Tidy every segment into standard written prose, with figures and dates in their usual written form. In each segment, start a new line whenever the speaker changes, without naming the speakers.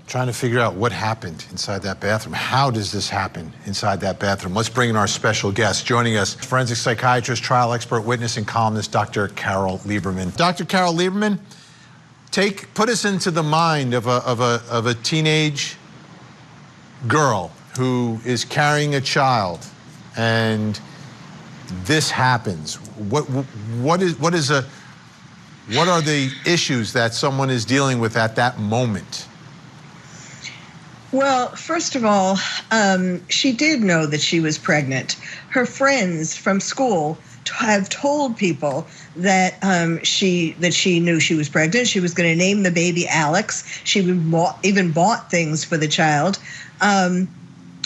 trying to figure out what happened inside that bathroom. How does this happen inside that bathroom? Let's bring in our special guest. Joining us, forensic psychiatrist, trial expert, witness, and columnist, Dr. Carol Lieberman. Dr. Carol Lieberman, put us into the mind of a teenage girl who is carrying a child, and this happens. What are the issues that someone is dealing with at that moment?
Well, first of all, she did know that she was pregnant. Her friends from school have told people that she knew she was pregnant. She was going to name the baby Alex. She even bought things for the child.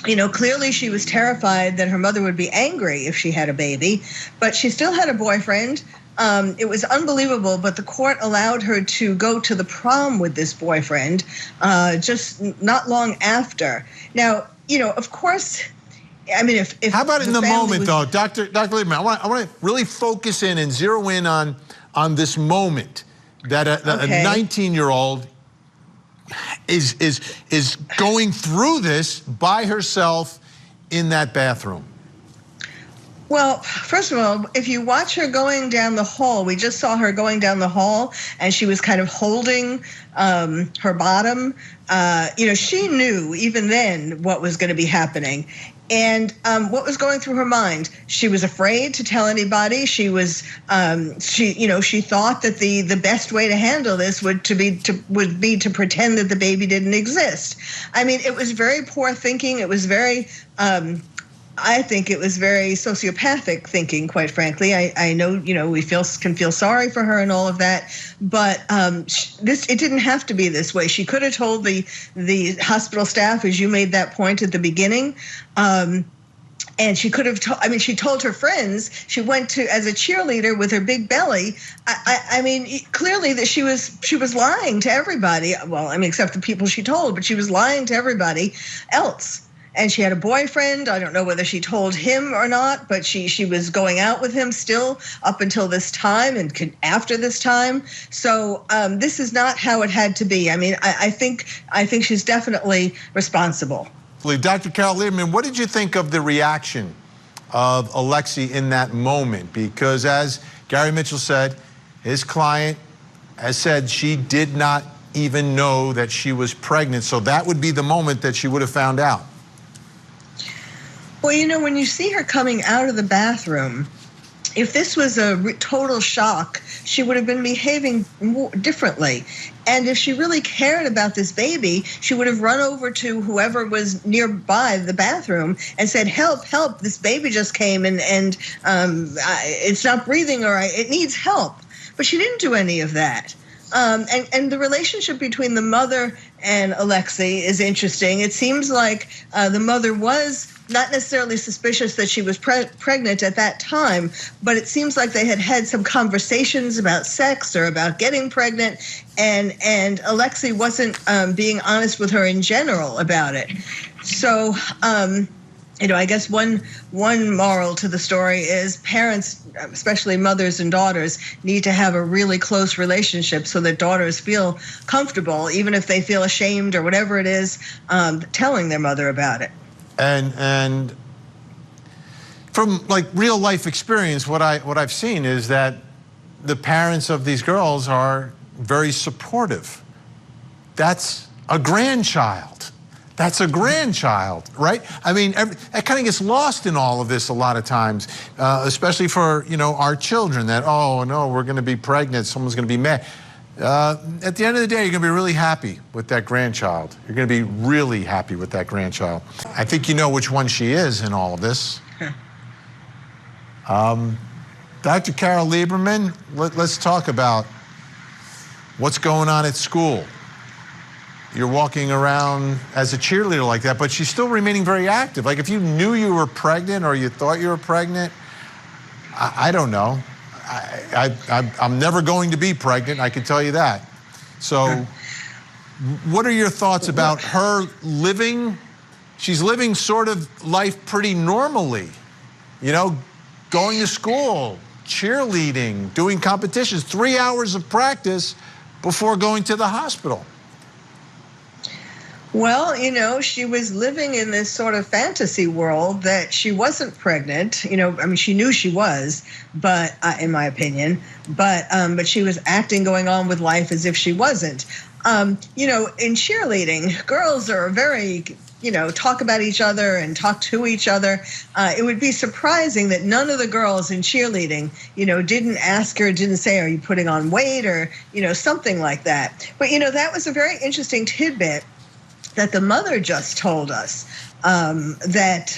Clearly she was terrified that her mother would be angry if she had a baby, but she still had a boyfriend. It was unbelievable, but the court allowed her to go to the prom with this boyfriend just not long after. Now, of course, I mean, if
how about in the moment, though, Dr. Lieberman? I want to really focus in and zero in on this moment that a 19-year-old is going through this by herself in that bathroom.
Well, first of all, if you watch her going down the hall, we just saw her going down the hall, and she was kind of holding her bottom. She knew even then what was going to be happening. And what was going through her mind? She was afraid to tell anybody. She was, she thought that the best way to handle this would be to pretend that the baby didn't exist. I mean, it was very poor thinking. It was very, I think it was very sociopathic thinking, quite frankly. I know, we can feel sorry for her and all of that, but it didn't have to be this way. She could have told the hospital staff, as you made that point at the beginning, and she could have she told her friends. She went to as a cheerleader with her big belly. I mean, clearly that she was lying to everybody. Well, I mean, except the people she told, but she was lying to everybody else. And she had a boyfriend. I don't know whether she told him or not, but she was going out with him still up until this time and after this time. So this is not how it had to be. I mean, I think she's definitely responsible.
Dr. Carol Lieberman, what did you think of the reaction of Alexee in that moment? Because as Gary Mitchell said, his client has said she did not even know that she was pregnant. So that would be the moment that she would have found out.
Well, when you see her coming out of the bathroom, if this was a total shock, she would have been behaving differently. And if she really cared about this baby, she would have run over to whoever was nearby the bathroom and said, help, help, this baby just came and it's not breathing or it needs help. But she didn't do any of that. And the relationship between the mother and Alexee is interesting. It seems like the mother was not necessarily suspicious that she was pregnant at that time, but it seems like they had some conversations about sex or about getting pregnant, and Alexee wasn't being honest with her in general about it. So, I guess one moral to the story is parents, especially mothers and daughters, need to have a really close relationship so that daughters feel comfortable, even if they feel ashamed or whatever it is, telling their mother about it.
And from real life experience, what I've seen is that the parents of these girls are very supportive. That's a grandchild. That's a grandchild, right? I mean, that kind of gets lost in all of this a lot of times, especially for our children. That, oh no, we're going to be pregnant. Someone's going to be mad. At the end of the day, you're going to be really happy with that grandchild. You're going to be really happy with that grandchild. I think you know which one she is in all of this. Dr. Carol Lieberman, let's talk about what's going on at school. You're walking around as a cheerleader like that, but she's still remaining very active. Like if you knew you were pregnant or you thought you were pregnant, I don't know. I'm never going to be pregnant, I can tell you that. So what are your thoughts about her living? She's living sort of life pretty normally, going to school, cheerleading, doing competitions, 3 hours of practice before going to the hospital.
Well, she was living in this sort of fantasy world that she wasn't pregnant. I mean, she knew she was, but in my opinion, but she was going on with life as if she wasn't. In cheerleading, girls are very, talk about each other and talk to each other. It would be surprising that none of the girls in cheerleading, didn't ask her, didn't say, "Are you putting on weight?" or, something like that. But, that was a very interesting tidbit that the mother just told us, that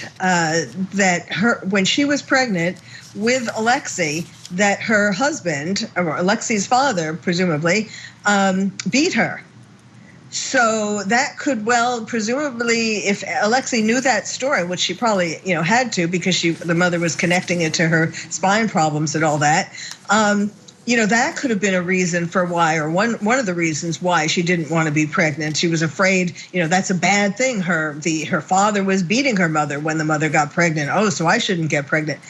her, when she was pregnant with Alexee, that her husband, or Alexee's father, presumably, beat her. So that could presumably, if Alexee knew that story, which she probably, had to, because the mother was connecting it to her spine problems and all that. That could have been a reason for why, or one of the reasons why she didn't want to be pregnant. She was afraid, that's a bad thing. Her father was beating her mother when the mother got pregnant. Oh, so I shouldn't get pregnant.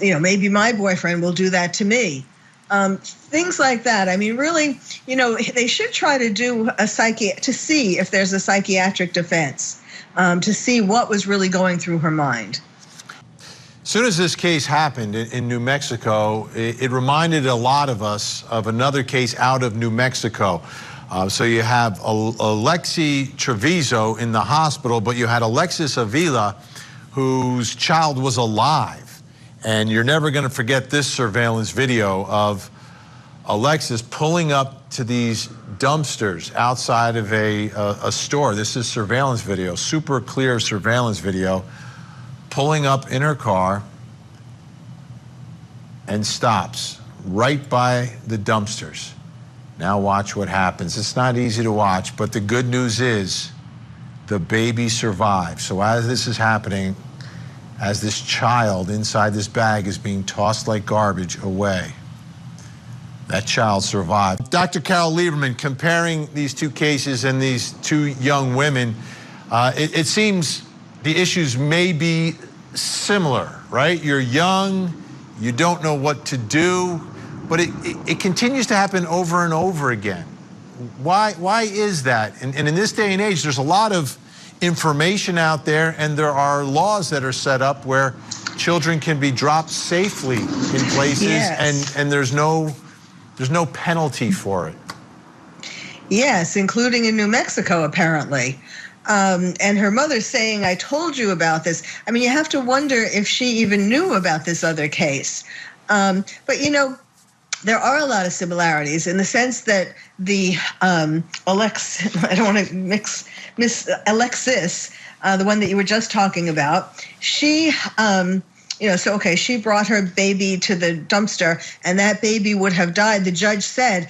Maybe my boyfriend will do that to me. Things like that. I mean, really, they should try to do to see if there's a psychiatric defense, to see what was really going through her mind.
As soon as this case happened in New Mexico, it reminded a lot of us of another case out of New Mexico. So you have Alexee Trevizo in the hospital, but you had Alexis Avila, whose child was alive. And you're never going to forget this surveillance video of Alexis pulling up to these dumpsters outside of a store. This is surveillance video, super clear surveillance video, pulling up in her car and stops right by the dumpsters. Now watch what happens. It's not easy to watch, but the good news is the baby survived. So as this is happening, as this child inside this bag is being tossed like garbage away, that child survived. Dr. Carol Lieberman, comparing these two cases and these two young women, it seems the issues may be similar, right? You're young, you don't know what to do, but it continues to happen over and over again. Why is that? And in this day and age, there's a lot of information out there, and there are laws that are set up where children can be dropped safely in places, yes, and there's no penalty for it.
Yes, including in New Mexico, apparently. And her mother's saying, "I told you about this." I mean, you have to wonder if she even knew about this other case. But there are a lot of similarities in the sense that the I don't want to miss Alexis, the one that you were just talking about, she, she brought her baby to the dumpster, and that baby would have died. The judge said,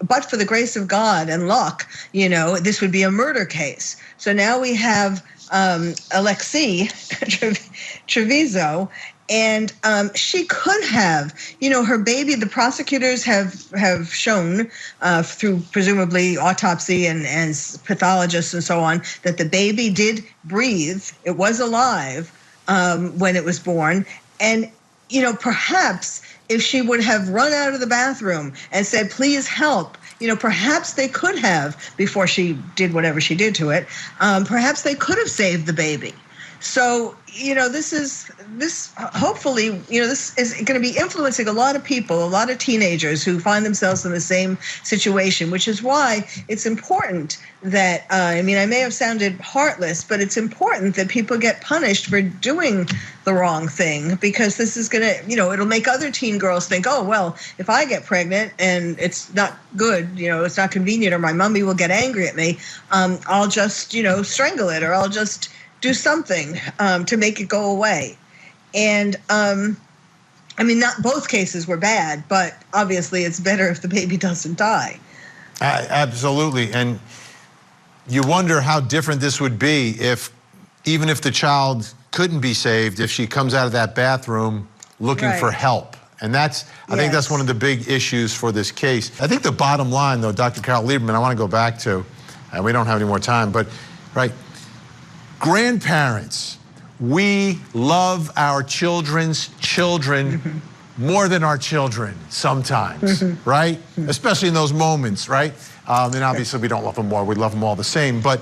but for the grace of God and luck, this would be a murder case. So now we have Alexee Trevizo, and she could have, her baby. The prosecutors have shown through presumably autopsy and pathologists and so on that the baby did breathe. It was alive when it was born, and perhaps if she would have run out of the bathroom and said, "Please help," perhaps they could have, before she did whatever she did to it, perhaps they could have saved the baby. So, hopefully, this is going to be influencing a lot of people, a lot of teenagers who find themselves in the same situation, which is why it's important that, I may have sounded heartless, but it's important that people get punished for doing the wrong thing, because this is going to, it'll make other teen girls think, oh, well, if I get pregnant and it's not good, it's not convenient, or my mommy will get angry at me, I'll just, strangle it, or I'll just do something to make it go away. And not both cases were bad, but obviously it's better if the baby doesn't die.
Absolutely. And you wonder how different this would be even if the child couldn't be saved, if she comes out of that bathroom looking for help. And I think that's one of the big issues for this case. I think the bottom line, though, Dr. Carol Lieberman, I want to go back to, and we don't have any more time, but grandparents, we love our children's children more than our children sometimes, right? Especially in those moments, right? And obviously we don't love them more, we love them all the same. But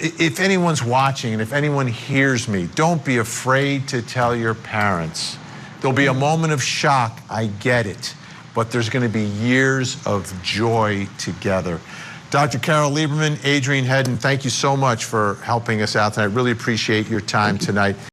if anyone's watching and if anyone hears me, don't be afraid to tell your parents. There'll be a moment of shock, I get it, but there's going to be years of joy together. Dr. Carol Lieberman, Adrienne Hedden, thank you so much for helping us out tonight. I really appreciate your time tonight.